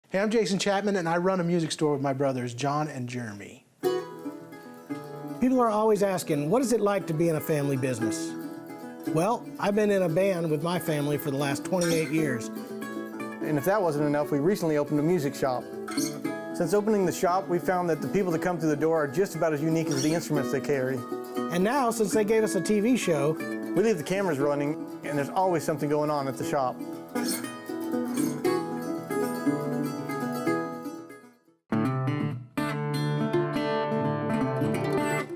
Hey, I'm Jason Chapman, and I run a music store with my brothers, John and Jeremy. People are always asking, what is it like to be in a family business? Well, I've been in a band with my family for the last 28 years. And if that wasn't enough, we recently opened a music shop. Since opening the shop, we found that the people that come through the door are just about as unique as the instruments they carry. And now, since they gave us a TV show, we leave the cameras running, and there's always something going on at the shop.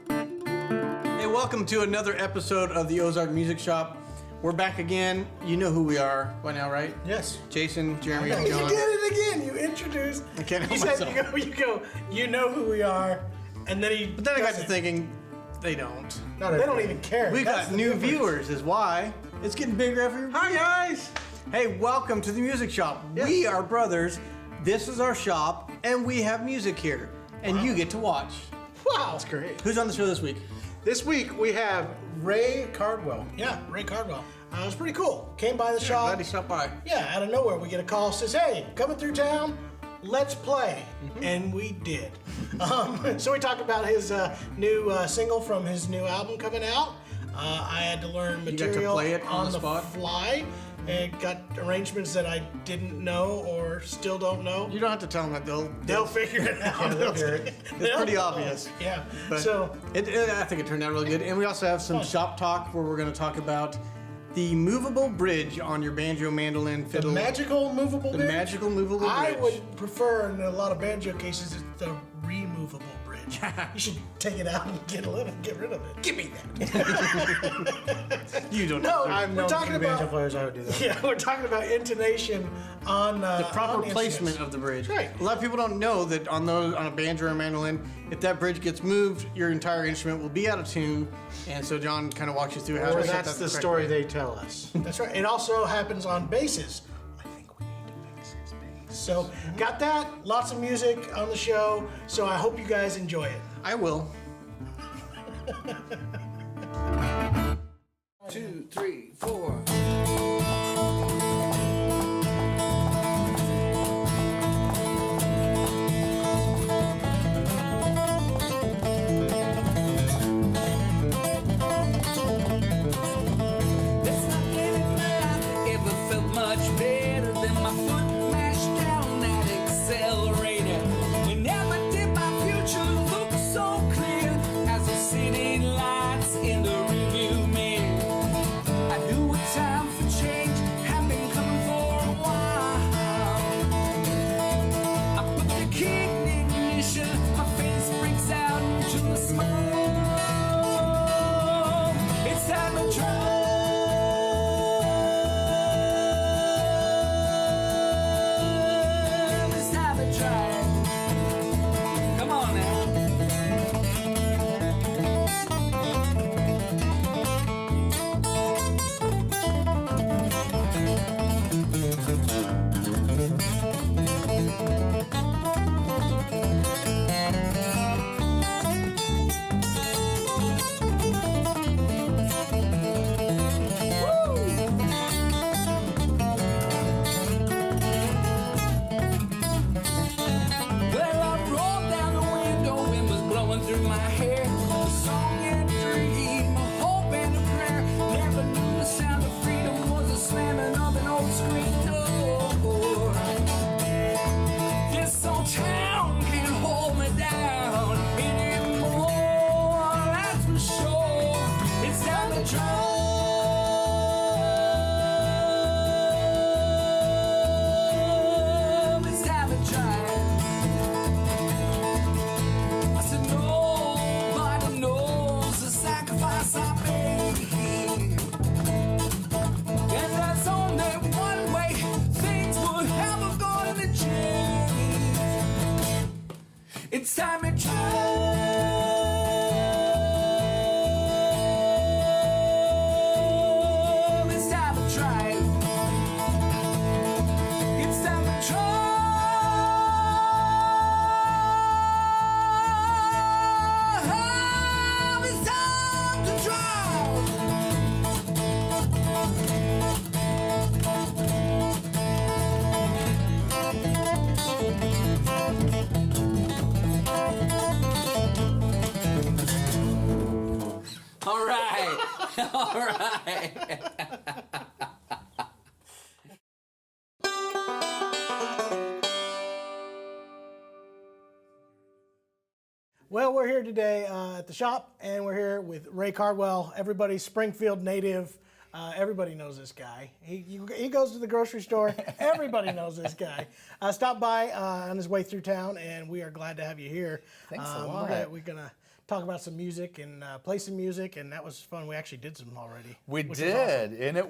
Hey, welcome to another episode of the Ozark Music Shop. We're back again. You know who we are by now, right? yes. Jason, Jeremy, and John. You did it again. You introduced. I can't help you said, myself. you know who we are, and then But then I got to thinking, they don't. No, they don't even care. We got new viewers, is why. It's getting bigger every year. Hi, guys. Hey, welcome to the music shop. Yes. We are brothers. This is our shop, and we have music here, and you get to watch. Wow. That's great. Who's on the show this week? This week we have Ray Cardwell. Yeah, Ray Cardwell. It was pretty cool. Came by the shop. Glad he stopped by. Yeah, out of nowhere we get a call, says, hey, coming through town, let's play. And we did. So we talked about his new single from his new album coming out. I had to learn You got to material play it on the spot? fly. And got arrangements that I didn't know or still don't know. You don't have to tell them that They'll figure it out. It's pretty obvious. Yeah. But So I think it turned out really good. And we also have some shop talk where we're going to talk about the movable bridge on your banjo, mandolin, fiddle. the magical movable bridge. The magical movable bridge. I would prefer, in a lot of banjo cases, it's the removable bridge. You should take it out and get rid of it. Give me that. You don't No, know. we're talking about banjo players, I would do that. Yeah, we're talking about intonation on The proper on placement instruments. of the bridge. Right. A lot of people don't know that on a banjo or a mandolin, if that bridge gets moved, your entire instrument will be out of tune. And so John kind of walks you through how Or to set that's that the correct story way. they tell us. That's right. It also happens on basses. I think we need to fix his bass. So got that. Lots of music on the show. So I hope you guys enjoy it. I will. 2, 3, 4. Let's not get it right. Ever felt much better than my foot mashed down that accelerator? And never did my future look so clear as the city lights in the rearview mirror. I knew a time for change had been coming for a while. I put the key in ignition, my face breaks out into a smile. It's time to try. It's time to try. Come on now. Well, I rolled down the window, wind was blowing through my hair. A song and a dream, a hope and a prayer. Never knew the sound of freedom was the slamming of an old screen door. This old town can't hold me down anymore, that's for sure. It's time to try. It's time to try. I said nobody knows the sacrifice I made, and that's only one way things would ever going to change. It's time to try. It's time to try. It's time to try. It's time to try. All right. Well, we're here today at the shop, and we're here with Ray Cardwell, everybody's Springfield native. Everybody knows this guy. He goes to the grocery store. Everybody knows this guy. Stopped by on his way through town, and we are glad to have you here. Thanks a lot. We're gonna talk about some music and play some music, and that was fun. We actually did some already. We which did, was awesome. and it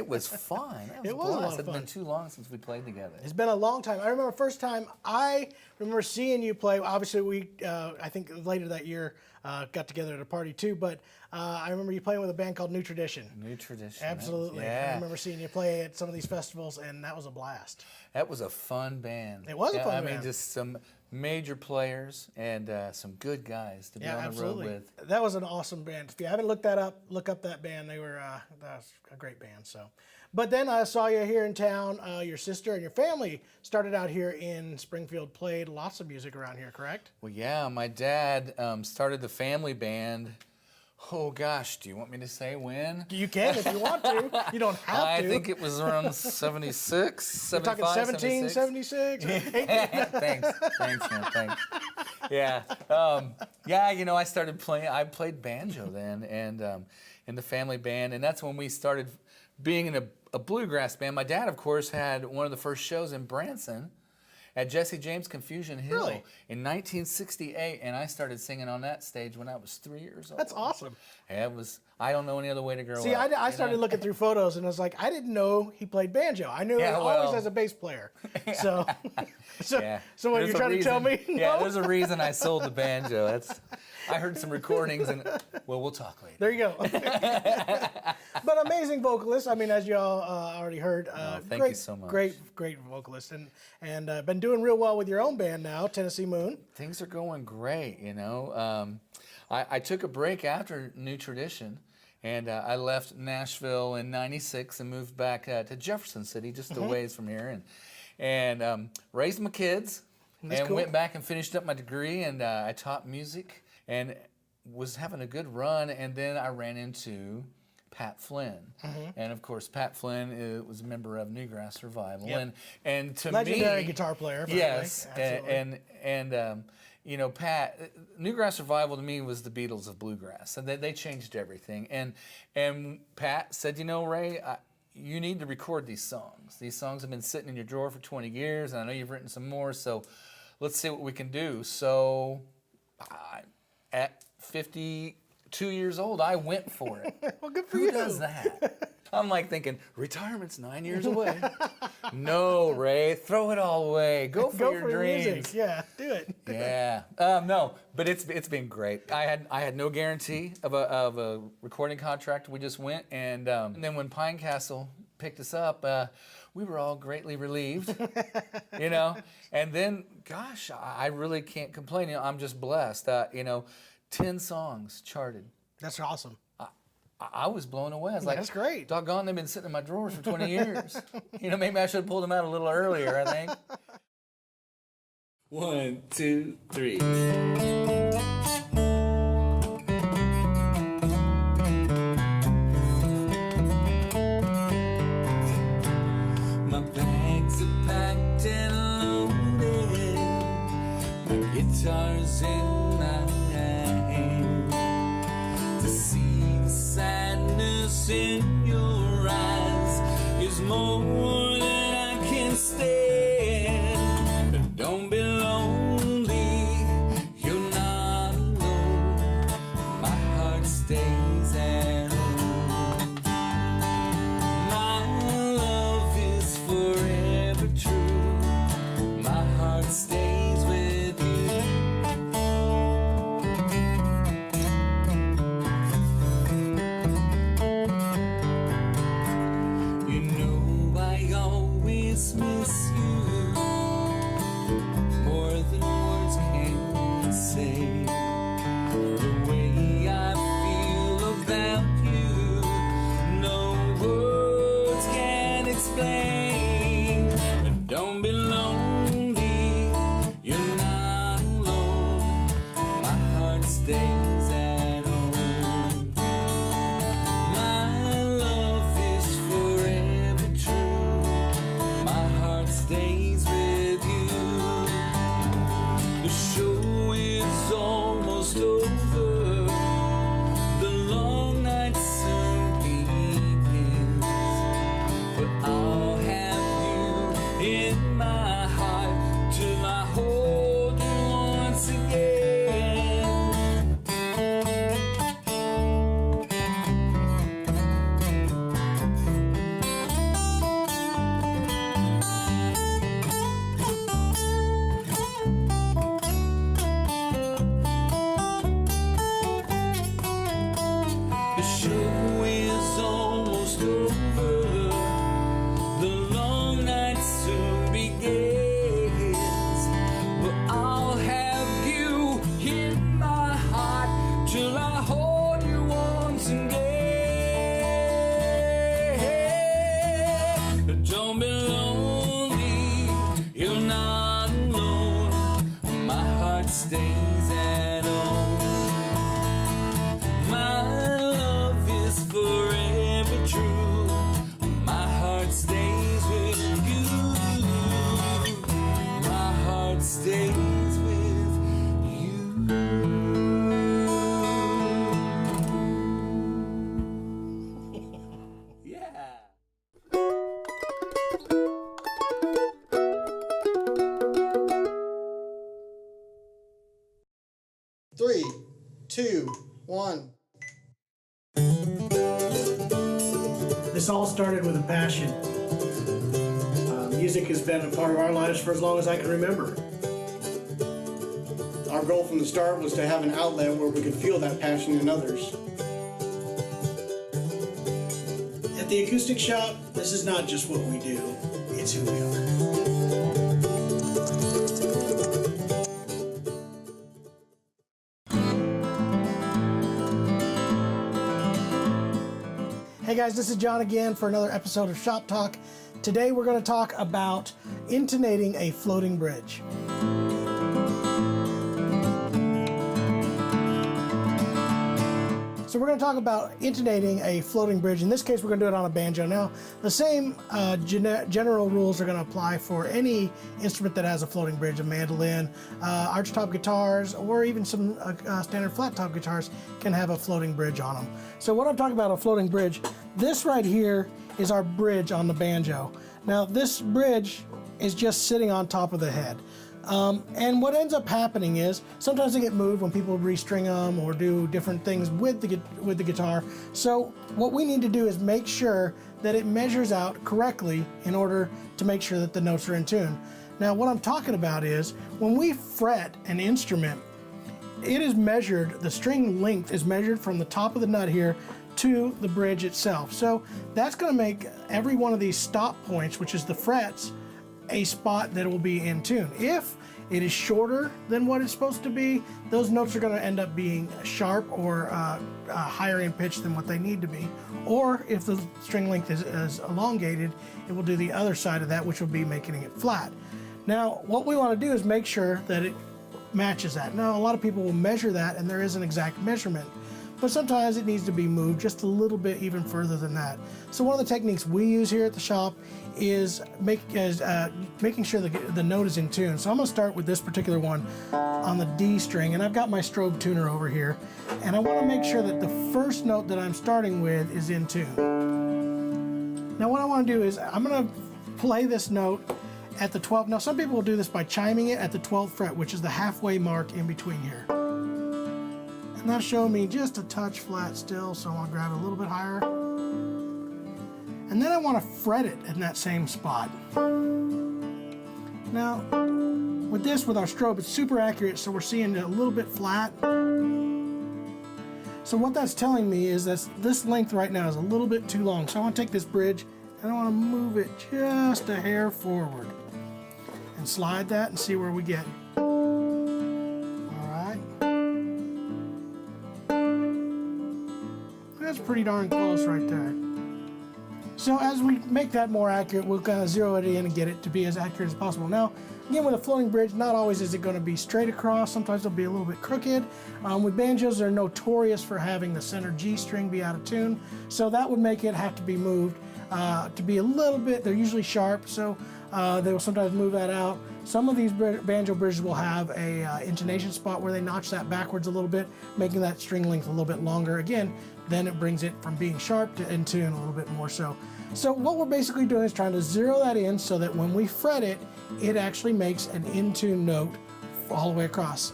was fun. It was a lot of It's fun. been too long since we played together. It's been a long time. I remember first time I remember seeing you play. Obviously, we I think later that year got together at a party too. But I remember you playing with a band called New Tradition. New Tradition. Absolutely. Yeah. I remember seeing you play at some of these festivals, and that was a blast. That was a fun band. It was a fun I mean, band. just some major players and some good guys to be Yeah, on absolutely. the road with. That was an awesome band. If you haven't looked that up, look up that band. They were that was a great band. So, but then I saw you here in town. Your sister and your family started out here in Springfield. Played lots of music around here, correct? Well, yeah, my dad started the family band. Oh gosh, do you want me to say when? You can if you want to. You don't have I to. think it was around 76, We're talking 75, 1776. Thanks, man, thanks. Yeah, yeah. You know, I started playing. I played banjo then, and in the family band, and that's when we started being in a bluegrass band. My dad, of course, had one of the first shows in Branson at Jesse James Confusion Hill Really? in 1968, and I started singing on that stage when I was 3 years old. That's awesome. It was. I don't know any other way to grow See, up. I started looking through photos, and I was like, I didn't know he played banjo. I knew Yeah, him well. always as a bass player. So, Yeah. so what There's you're a trying to tell me? reason- Yeah, No? there's a reason I sold the banjo. I heard some recordings, and well, we'll talk later. There you go. But amazing vocalist. I mean, as you all already heard, thank great, you so much. Great vocalist, and been doing real well with your own band now, Tennessee Moon. Things are going great, you know. I took a break after New Tradition, and I left Nashville in '96 and moved back to Jefferson City, just Mm-hmm. a ways from here, and raised my kids, That's and cool. went back and finished up my degree, and I taught music, and was having a good run, and then I ran into Pat Flynn, and of course Pat Flynn was a member of Newgrass Revival, Yep. and to Legendary me, guitar player. By yes, the way. Absolutely. and you know, Pat, Newgrass Revival to me was the Beatles of bluegrass, and they changed everything. And Pat said, you know, Ray, you need to record these songs. These songs have been sitting in your drawer for 20 years, and I know you've written some more. So let's see what we can do. So at 52 years old, I went for it. Well, good for Who you. does that? I'm like thinking, retirement's 9 years away. No, Ray, throw it all away. Go for Go your for your dreams. music. Yeah, do it. Yeah. No, but it's been great. I had no guarantee of a recording contract. We just went, and then when Pine Castle picked us up, we were all greatly relieved, you know. And then, gosh, I really can't complain. You know, I'm just blessed. 10 songs charted. That's awesome. I was blown away. I was like, That's great. Doggone, they've been sitting in my drawers for 20 years. You know, maybe I should have pulled them out a little earlier, I think. 1, 2, 3. My bags are packed and loaded. My guitar's in my hand. To see the sadness in your eyes is more than I can stand. But don't be lonely, you're not alone. My heart stays at home. My love is forever true. My heart stays with you. in my heart till I hold you once again. The show is almost over. The long night soon begins. But I'll have you in my heart till I hold you once again. Don't be lonely, you're not alone. My heart stays at home. My love is forever true. My heart stays with you. My heart stays with you. Yeah. 3, 2, 1. This all started with a passion. Music has been a part of our lives for as long as I can remember. Our goal from the start was to have an outlet where we could feel that passion in others. At the Acoustic Shop, this is not just what we do, it's who we are. Hey guys, this is John again for another episode of Shop Talk. Today we're going to talk about intonating a floating bridge. So we're going to talk about intonating a floating bridge. In this case, we're going to do it on a banjo. Now, the same general rules are going to apply for any instrument that has a floating bridge. A mandolin, archtop guitars, or even some standard flat top guitars can have a floating bridge on them. So what I'm talking about, a floating bridge, this right here is our bridge on the banjo. Now, this bridge is just sitting on top of the head. And what ends up happening is sometimes they get moved when people restring them or do different things with the guitar. So what we need to do is make sure that it measures out correctly in order to make sure that the notes are in tune. Now what I'm talking about is when we fret an instrument, it is measured, the string length is measured from the top of the nut here to the bridge itself. So that's going to make every one of these stop points, which is the frets, a spot that will be in tune. If it is shorter than what it's supposed to be, those notes are going to end up being sharp or higher in pitch than what they need to be. Or if the string length is elongated, it will do the other side of that, which will be making it flat. Now, what we want to do is make sure that it matches that. Now, a lot of people will measure that, and there is an exact measurement. But sometimes it needs to be moved just a little bit even further than that. So one of the techniques we use here at the shop is making sure the note is in tune. So I'm going to start with this particular one on the D string, and I've got my strobe tuner over here, and I want to make sure that the first note that I'm starting with is in tune. Now what I want to do is I'm going to play this note at the 12th. Now some people will do this by chiming it at the 12th fret, which is the halfway mark in between here. And that's showing me just a touch flat still, so I'll grab it a little bit higher. And then I want to fret it in that same spot. Now, with our strobe, it's super accurate, so we're seeing it a little bit flat. So what that's telling me is that this length right now is a little bit too long. So I want to take this bridge and I want to move it just a hair forward. And slide that and see where we get. That's pretty darn close right there. So as we make that more accurate, we'll kind of zero it in and get it to be as accurate as possible. Now, again, with a floating bridge, not always is it going to be straight across. Sometimes it'll be a little bit crooked. With banjos, they're notorious for having the center G string be out of tune. So that would make it have to be moved to be a little bit, they're usually sharp, so they will sometimes move that out. Some of these banjo bridges will have a intonation spot where they notch that backwards a little bit, making that string length a little bit longer. Again, then it brings it from being sharp to in tune a little bit more so. So what we're basically doing is trying to zero that in so that when we fret it, it actually makes an in-tune note all the way across.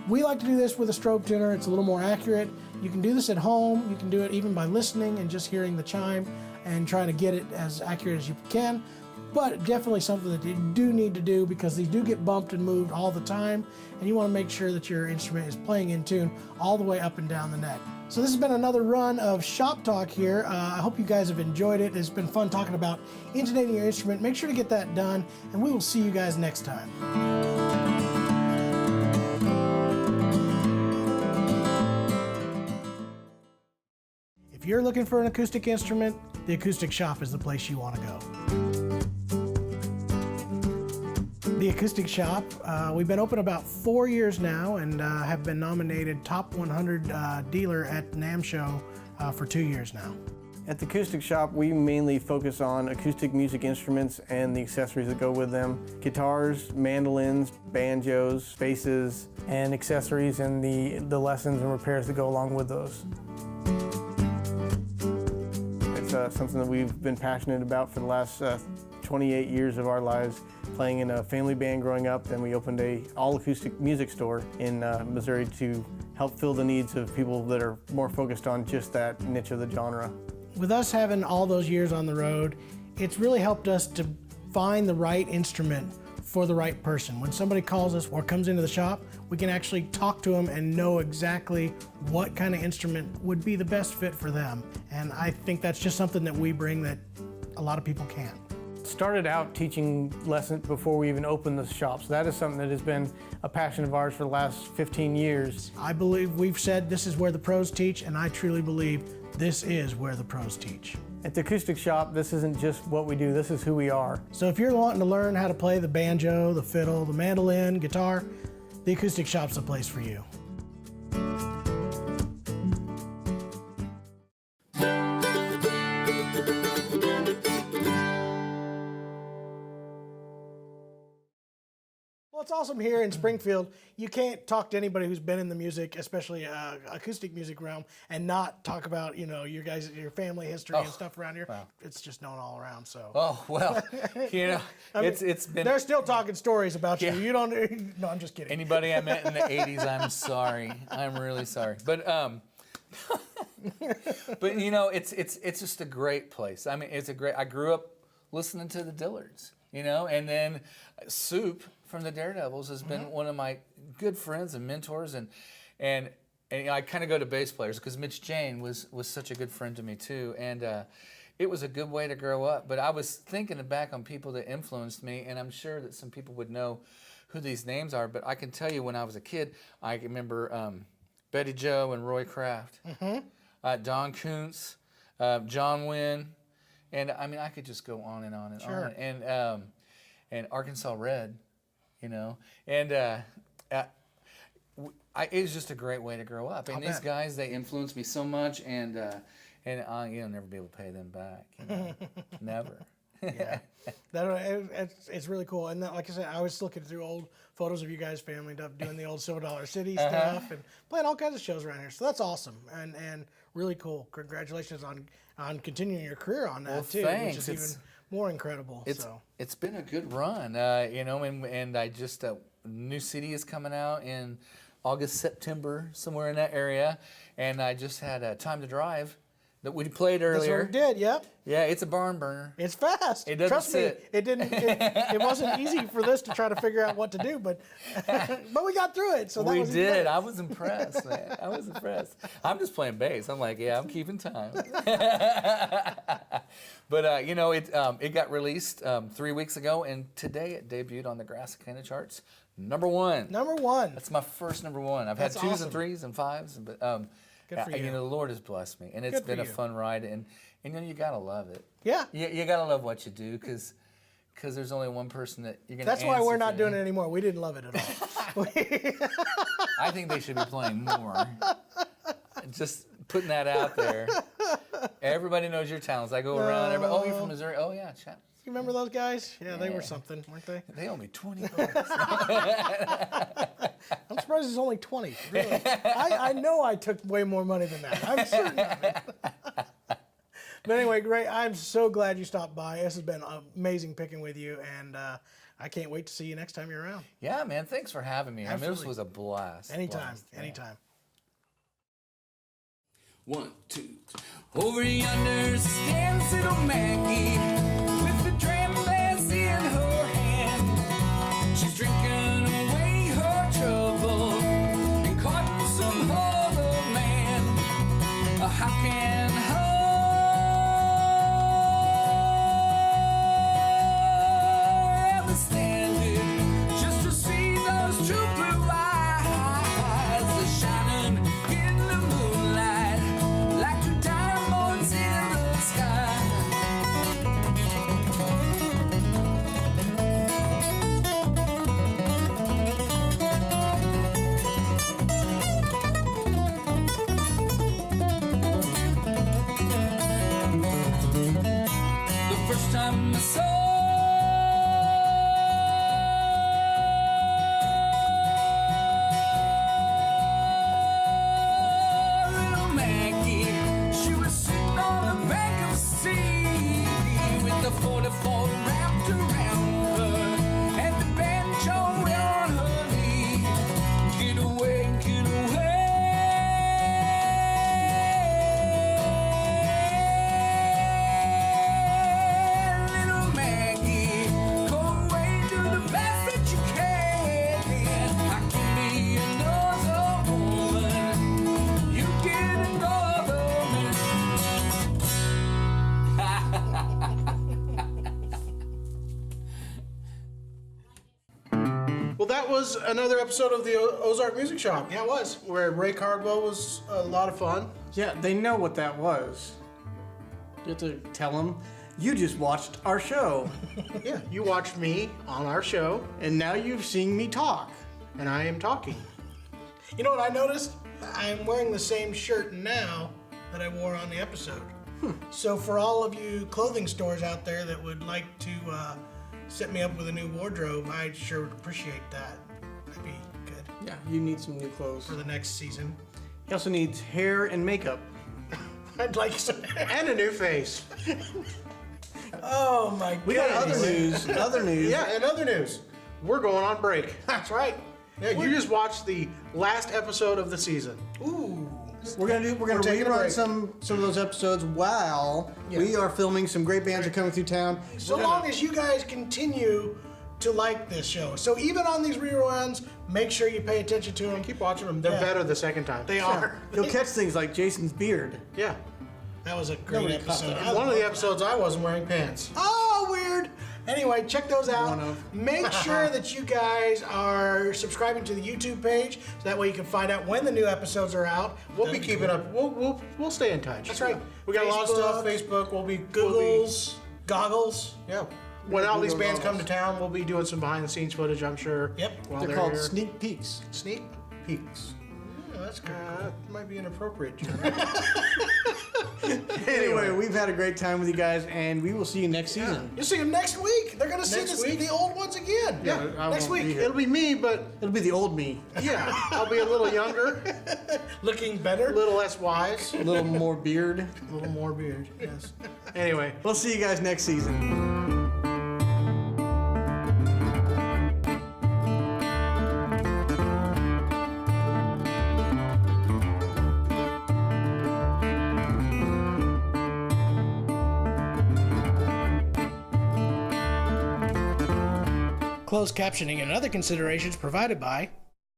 We like to do this with a strobe tuner. It's a little more accurate. You can do this at home. You can do it even by listening and just hearing the chime and trying to get it as accurate as you can. But definitely something that you do need to do because these do get bumped and moved all the time, and you want to make sure that your instrument is playing in tune all the way up and down the neck. So this has been another run of Shop Talk here. I hope you guys have enjoyed it. It's been fun talking about intonating your instrument. Make sure to get that done, and we will see you guys next time. If you're looking for an acoustic instrument, the Acoustic Shop is the place you want to go. The Acoustic Shop, we've been open about 4 years now and have been nominated Top 100 Dealer at NAMM Show for 2 years now. At the Acoustic Shop, we mainly focus on acoustic music instruments and the accessories that go with them. Guitars, mandolins, banjos, basses, and accessories and the lessons and repairs that go along with those. It's something that we've been passionate about for the last 28 years of our lives, playing in a family band growing up. Then we opened a all-acoustic music store in Missouri to help fill the needs of people that are more focused on just that niche of the genre. With us having all those years on the road, it's really helped us to find the right instrument for the right person. When somebody calls us or comes into the shop, we can actually talk to them and know exactly what kind of instrument would be the best fit for them. And I think that's just something that we bring that a lot of people can't. Started out teaching lessons before we even opened the shop, so that is something that has been a passion of ours for the last 15 years. I believe we've said this is where the pros teach, and I truly believe this is where the pros teach. At the Acoustic Shop, this isn't just what we do, this is who we are. So if you're wanting to learn how to play the banjo, the fiddle, the mandolin, guitar, the Acoustic Shop's the place for you. Well, it's awesome here in Springfield. You can't talk to anybody who's been in the music, especially acoustic music realm, and not talk about, you know, your family history and stuff around here. Wow. It's just known all around. So. Oh well, you know, I mean, it's been. They're still talking stories about you. Yeah. You don't. No, I'm just kidding. Anybody I met in the '80s, I'm sorry. I'm really sorry. But but you know, it's just a great place. I mean, it's a great. I grew up listening to the Dillards, you know, and then Soup from the Daredevils has been one of my good friends and mentors, and you know, I kind of go to bass players because Mitch Jane was such a good friend to me too, and it was a good way to grow up. But I was thinking back on people that influenced me, and I'm sure that some people would know who these names are, but I can tell you when I was a kid, I remember Betty Joe and Roy Kraft, Don Kuntz, John Wynn, and I mean I could just go on and on and Sure. on, and Arkansas Red. You know, and it was just a great way to grow up. And these guys, they influenced me so much, and you'll never be able to pay them back. You know? Never. Yeah, it's really cool. And like I said, I was looking through old photos of you guys' family doing the old Silver Dollar City stuff and playing all kinds of shows around here. So that's awesome and really cool. Congratulations on continuing your career on that too, thanks. which is even more incredible. It's been a good run, you know, and I just new CD is coming out in August, September, somewhere in that area, and I just had Time to Drive that we played earlier. That's what we did. Yep. Yeah, it's a barn burner. It's fast. It doesn't Trust sit. me, it wasn't easy for this to try to figure out what to do, but we got through it. So that We was did. great. I was impressed, man. I was impressed. I'm just playing bass. I'm like, yeah, I'm keeping time. But you know, it got released 3 weeks ago, and today it debuted on the Grassicana charts, #1. #1. That's my first #1. I've That's had 2s awesome. and 3s and 5s, but Good for you. know, the Lord has blessed me, and it's Good for been a you. fun ride, and you know, you gotta love it. Yeah. You gotta love what you do, because there's only one person that you're gonna. That's why we're not answer to. doing it anymore. We didn't love it at all. I think they should be playing more. Just putting that out there. Everybody knows your talents. I go around. Everybody, oh, you're from Missouri. Oh yeah, Chapmans. You remember those guys? Yeah, they were Yeah. something, weren't they? They owe me $20. I'm surprised it's only 20. Really. I know I took way more money than that. I'm certain of it. But anyway, Ray, I'm so glad you stopped by. This has been amazing picking with you, and I can't wait to see you next time you're around. Yeah, man. Thanks for having me. I mean, this was a blast. Anytime, Blast, yeah. anytime. 1, 2, 3. Over yonder stands little Maggie with the dram glass in her hand. She's drinking away her trouble and caught some other man. How can her ever stand it just to see those true blue eyes shining in the moonlight like two diamonds in the sky? The first time I saw little Maggie, she was sitting on the bank of the sea with the 44 wrapped around her and the banjo on her knee. Get away, get away, little Maggie. Go away, do the best that you can. I can be another woman. You get another Well, that was another episode of the Ozark Music Shop. Yeah, it was. Where Ray Cardwell was a lot of fun. Yeah, they know what that was. You have to tell them, you just watched our show, Yeah, you watched me on our show, and now you've seen me talk. and I am talking. You know what I noticed? I'm wearing the same shirt now that I wore on the episode. So for all of you clothing stores out there that would like to set me up with a new wardrobe, I sure would appreciate that. That'd be good Yeah, you need some new clothes. for the next season. He also needs hair and makeup. I'd like some. And a new face. Oh my We got goodness. other news. Other news. Yeah, and other news. We're going on break. That's right. Yeah, you just watched the last episode of the season. Ooh. We're gonna taking a rerun break. some of those episodes while we are filming. Some great bands are coming through town. So long as you guys continue to like this show. So even on these reruns, make sure you pay attention to them. Keep watching them. They're Yeah. better the second time. They are. You'll catch things like Jason's beard. Yeah. That was a great Nobody caught episode. that. I One of the love episodes I wasn't wearing pants. Oh, weird. Anyway, check those out. One of. Make sure that you guys are subscribing to the YouTube page, so that way you can find out when the new episodes are out. We'll be keeping up. We'll stay in touch. That's right. We got a lot of stuff. Facebook, Facebook. We'll be Googles, goggles. yeah. When all these Google bands come to goggles. town, we'll be doing some behind the scenes footage, I'm sure. Yep. While They're called here. sneak peeks. Sneak peeks. Yeah, that's good. Might be inappropriate. Anyway, we've had a great time with you guys, and we will see you next season. You'll see them next week. They're gonna see Next week? the old ones again. Yeah, I next won't be week. here. It'll be me, but It'll be the old me, yeah, I'll be a little younger, Looking better. a little less wise, a little more beard. a little more beard. Yes. Anyway. We'll see you guys next season. Closed captioning and other considerations provided by